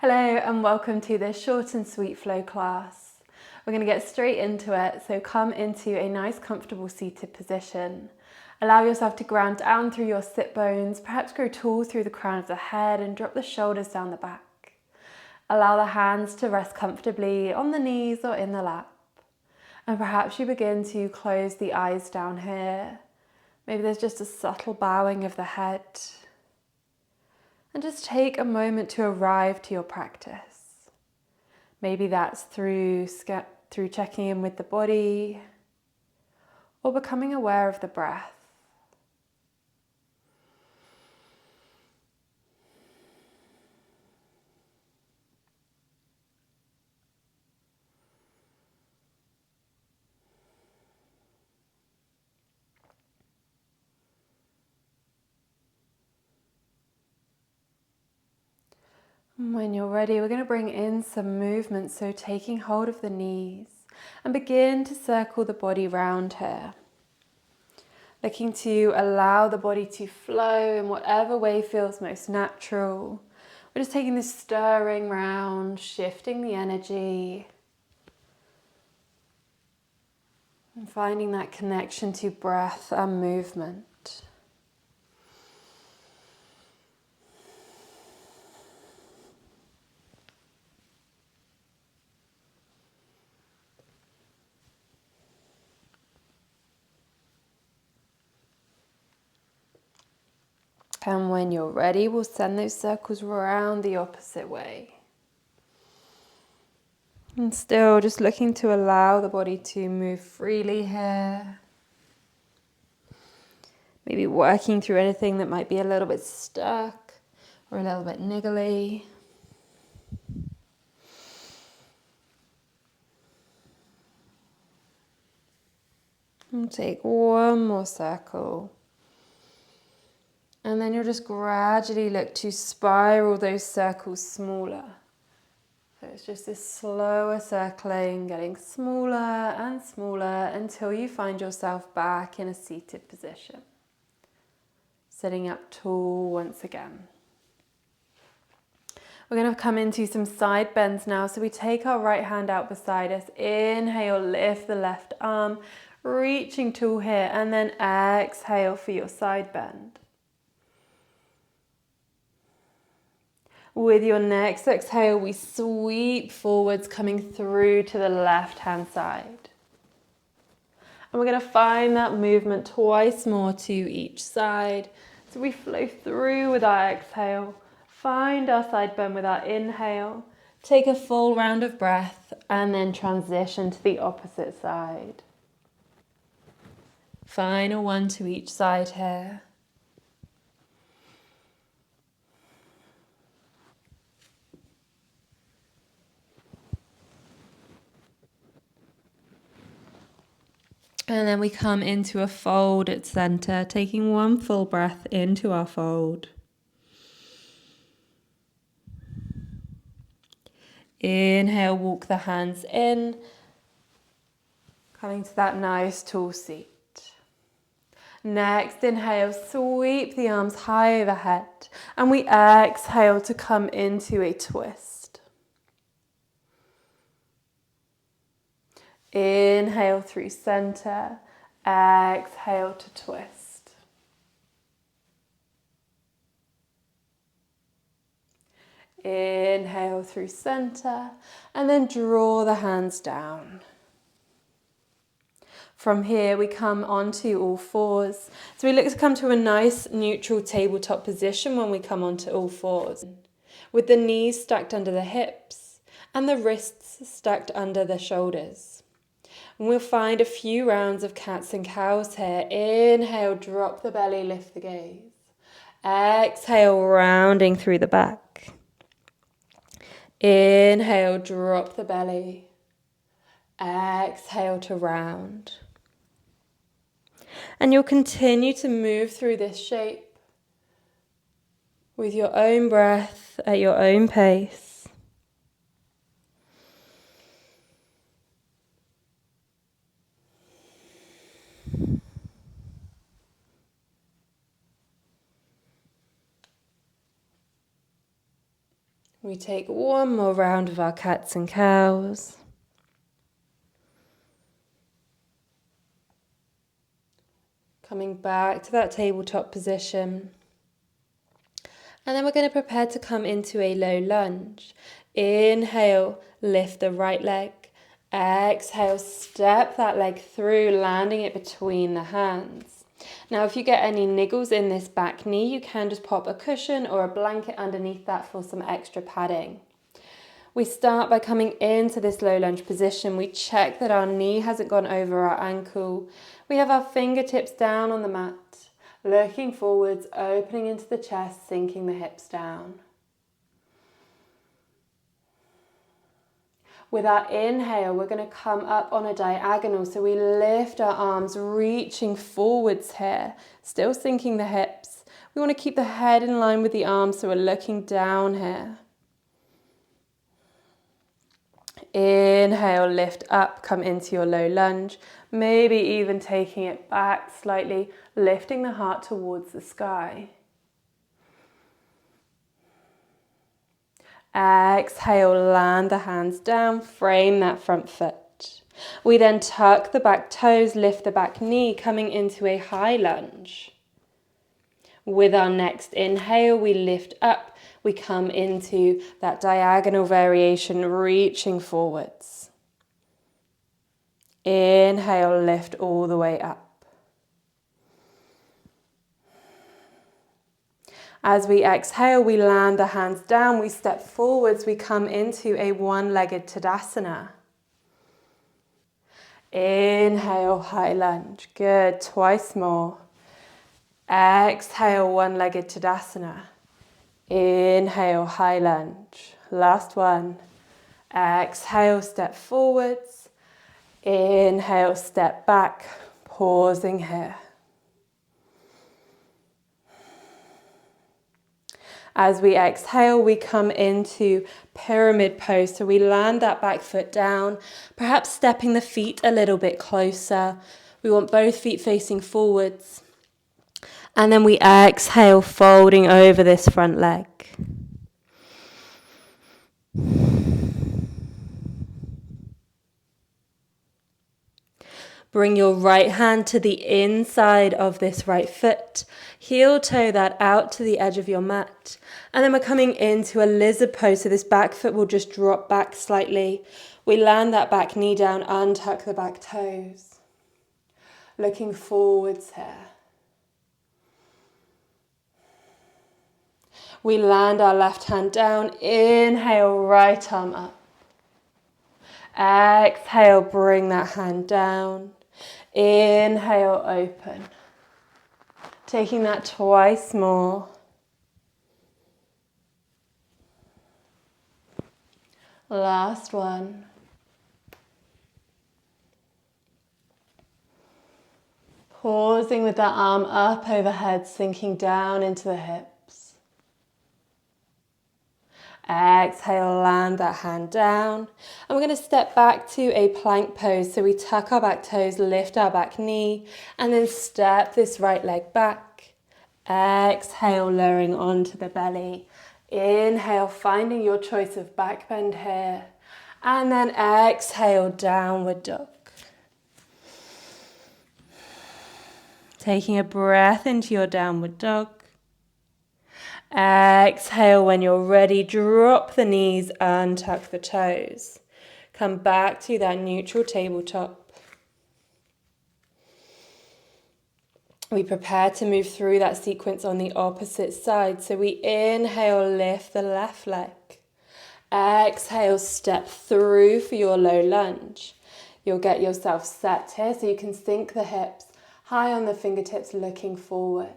Hello and welcome to this short and sweet flow class. We're going to get straight into it, so come into a nice comfortable seated position. Allow yourself to ground down through your sit bones, perhaps grow tall through the crown of the head and drop the shoulders down the back. Allow the hands to rest comfortably on the knees or in the lap. And perhaps you begin to close the eyes down here. Maybe there's just a subtle bowing of the head. And just take a moment to arrive to your practice. Maybe that's through checking in with the body or becoming aware of the breath. When you're ready, we're going to bring in some movement, so taking hold of the knees and begin to circle the body round here. Looking to allow the body to flow in whatever way feels most natural. We're just taking this stirring round, shifting the energy and finding that connection to breath and movement. And when you're ready, we'll send those circles around the opposite way. And still just looking to allow the body to move freely here. Maybe working through anything that might be a little bit stuck or a little bit niggly. And take one more circle. And then you'll just gradually look to spiral those circles smaller. So it's just this slower circling, getting smaller and smaller until you find yourself back in a seated position. Sitting up tall once again. We're going to come into some side bends now. So we take our right hand out beside us. Inhale, lift the left arm, reaching tall here, and then exhale for your side bend. With your next exhale, we sweep forwards, coming through to the left-hand side. And we're going to find that movement twice more to each side. So we flow through with our exhale, find our side bend with our inhale, take a full round of breath, and then transition to the opposite side. Final one to each side here. And then we come into a fold at center, taking one full breath into our fold. Inhale, walk the hands in, coming to that nice tall seat. Next, inhale, sweep the arms high overhead, and we exhale to come into a twist. Inhale through center, exhale to twist. Inhale through center, and then draw the hands down. From here, we come onto all fours. So we look to come to a nice neutral tabletop position when we come onto all fours, with the knees stacked under the hips and the wrists stacked under the shoulders. And we'll find a few rounds of cats and cows here. Inhale, drop the belly, lift the gaze. Exhale, rounding through the back. Inhale, drop the belly. Exhale to round. And you'll continue to move through this shape with your own breath at your own pace. We take one more round of our cats and cows. Coming back to that tabletop position. And then we're going to prepare to come into a low lunge. Inhale, lift the right leg. Exhale, step that leg through, landing it between the hands. Now, if you get any niggles in this back knee, you can just pop a cushion or a blanket underneath that for some extra padding. We start by coming into this low lunge position. We check that our knee hasn't gone over our ankle. We have our fingertips down on the mat. Looking forwards, opening into the chest, sinking the hips down. With our inhale, we're going to come up on a diagonal. So we lift our arms, reaching forwards here, still sinking the hips. We want to keep the head in line with the arms, so we're looking down here. Inhale, lift up, come into your low lunge. Maybe even taking it back slightly, lifting the heart towards the sky. Exhale, land the hands down, frame that front foot. We then tuck the back toes, lift the back knee, coming into a high lunge. With our next inhale, we lift up, we come into that diagonal variation, reaching forwards. Inhale, lift all the way up. As we exhale, we land the hands down, we step forwards, we come into a one-legged Tadasana. Inhale, high lunge. Good, twice more. Exhale, one-legged Tadasana. Inhale, high lunge. Last one. Exhale, step forwards. Inhale, step back, pausing here. As we exhale, we come into pyramid pose. So we land that back foot down, perhaps stepping the feet a little bit closer. We want both feet facing forwards. And then we exhale, folding over this front leg. Bring your right hand to the inside of this right foot. Heel toe that out to the edge of your mat. And then we're coming into a lizard pose. So this back foot will just drop back slightly. We land that back knee down, untuck the back toes. Looking forwards here. We land our left hand down. Inhale, right arm up. Exhale, bring that hand down. Inhale, open. Taking that twice more. Last one. Pausing with that arm up overhead, sinking down into the hips. Exhale, land that hand down. And we're going to step back to a plank pose. So we tuck our back toes, lift our back knee, and then step this right leg back. Exhale, lowering onto the belly. Inhale, finding your choice of back bend here. And then exhale, downward dog. Taking a breath into your downward dog. Exhale, when you're ready, drop the knees, untuck the toes. Come back to that neutral tabletop. We prepare to move through that sequence on the opposite side. So we inhale, lift the left leg. Exhale, step through for your low lunge. You'll get yourself set here so you can sink the hips high on the fingertips, looking forwards.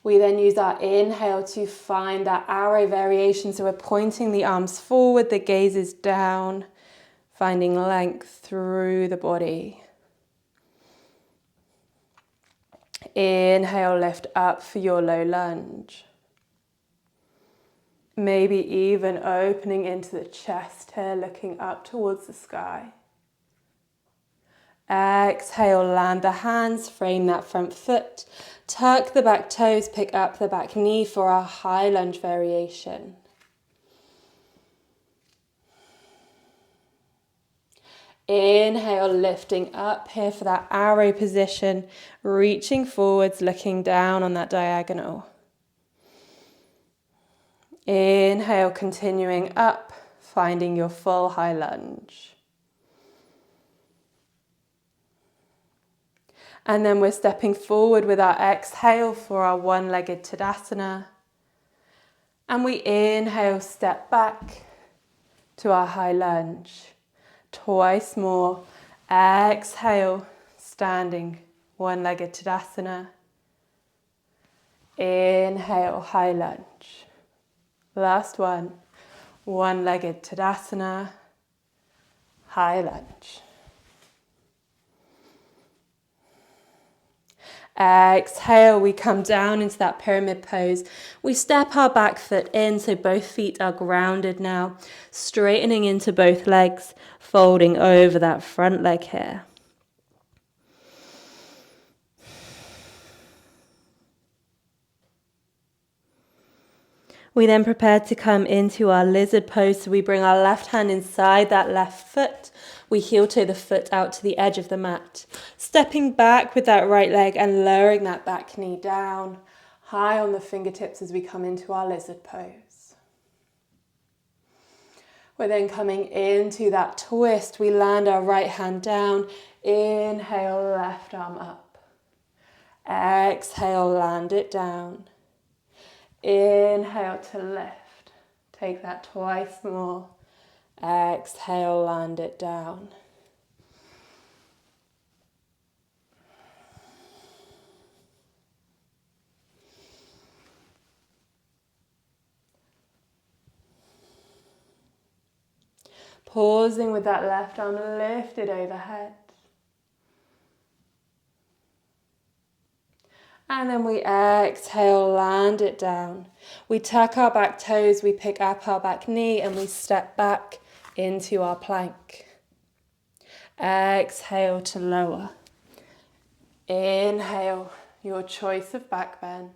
We then use our inhale to find that arrow variation. So we're pointing the arms forward, the gaze is down, finding length through the body. Inhale, lift up for your low lunge. Maybe even opening into the chest here, looking up towards the sky. Exhale, land the hands, frame that front foot. Tuck the back toes, pick up the back knee for our high lunge variation. Inhale, lifting up here for that arrow position, reaching forwards, looking down on that diagonal. Inhale, continuing up, finding your full high lunge. And then we're stepping forward with our exhale for our one-legged Tadasana. And we inhale, step back to our high lunge. Twice more. Exhale, standing one-legged Tadasana. Inhale, high lunge. Last one. One-legged Tadasana, high lunge. Exhale, we come down into that pyramid pose. We step our back foot in so both feet are grounded now, straightening into both legs, folding over that front leg here. We then prepare to come into our lizard pose, so we bring our left hand inside that left foot. We heel toe the foot out to the edge of the mat. Stepping back with that right leg and lowering that back knee down, high on the fingertips as we come into our lizard pose. We're then coming into that twist. We land our right hand down. Inhale, left arm up. Exhale, land it down. Inhale to lift. Take that twice more. Exhale, land it down. Pausing with that left arm lifted overhead. And then we exhale, land it down. We tuck our back toes, we pick up our back knee, and we step back into our plank. Exhale to lower. Inhale, your choice of back bend.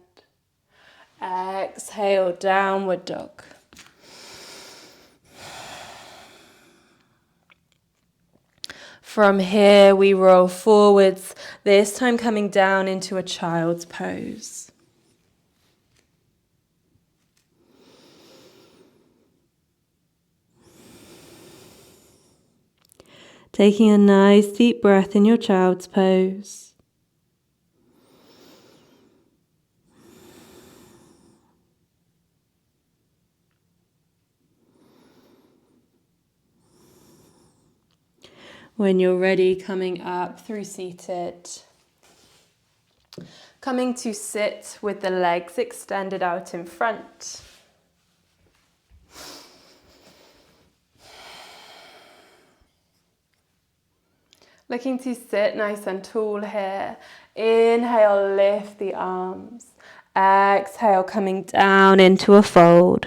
Exhale, downward dog. From here, we roll forwards, this time coming down into a child's pose. Taking a nice deep breath in your child's pose. When you're ready, coming up through seated. Coming to sit with the legs extended out in front. Looking to sit nice and tall here. Inhale, lift the arms. Exhale, coming down into a fold.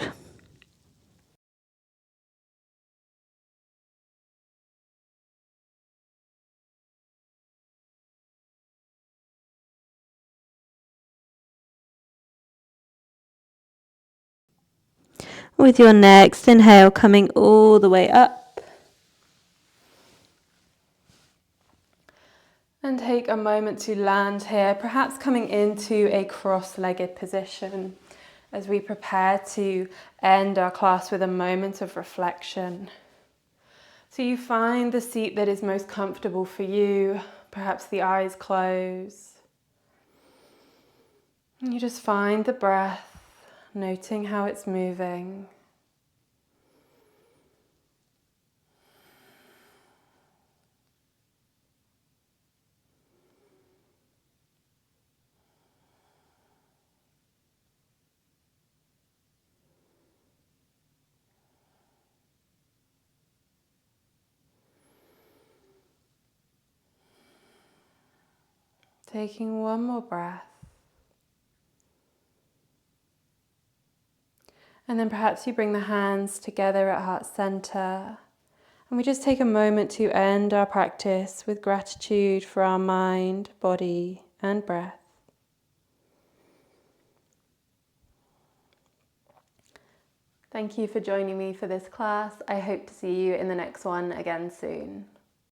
With your next inhale, coming all the way up. And take a moment to land here, perhaps coming into a cross-legged position as we prepare to end our class with a moment of reflection. So you find the seat that is most comfortable for you, perhaps the eyes close. And you just find the breath, noting how it's moving. Taking one more breath. And then perhaps you bring the hands together at heart center And we just take a moment to end our practice with gratitude for our mind, body, and breath. Thank you for joining me for this class. I hope to see you in the next one again soon.